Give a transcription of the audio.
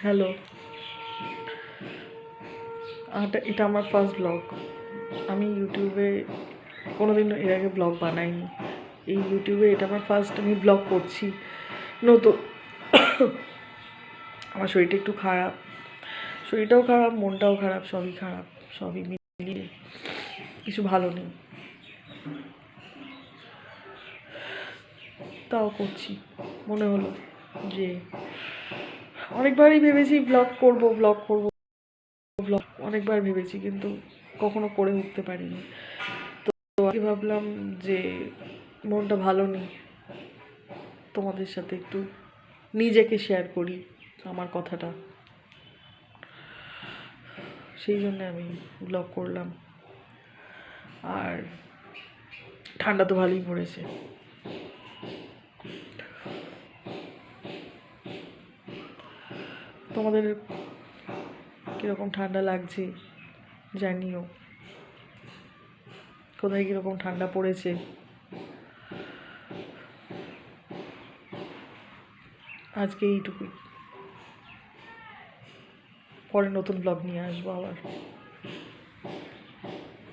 Hello, এটা আমার first blog. আমি ইউটিউবে কোনোদিন এর আগে ব্লগ বানাইনি। এই ইউটিউবে এটা আমার ফার্স্ট, আমি ব্লগ করছি নতুন। আমার শরীরটা একটু খারাপ, শরীরটাও খারাপ, মনটাও খারাপ, সবই খারাপ, সবই মিলিয়ে কিছু ভালো নেই। তাও করছি, মনে হলো যে অনেকবারই ভেবেছি ব্লগ করব, অনেকবার ভেবেছি, কিন্তু কখনো করে উঠতে পারিনি। তো আজকে ভাবলাম যে মনটা ভালো নেই, তোমাদের সাথে একটু নিজেকে শেয়ার করি আমার কথাটা, সেই জন্য আমি ব্লগ করলাম। আর ঠান্ডা তো ভালোই পড়েছে। তোমাদের কীরকম ঠান্ডা লাগছে জানিও, কোথায় কীরকম ঠান্ডা পড়েছে। আজকে এইটুকুই, পরে নতুন ব্লগ নিয়ে আসবো আবার।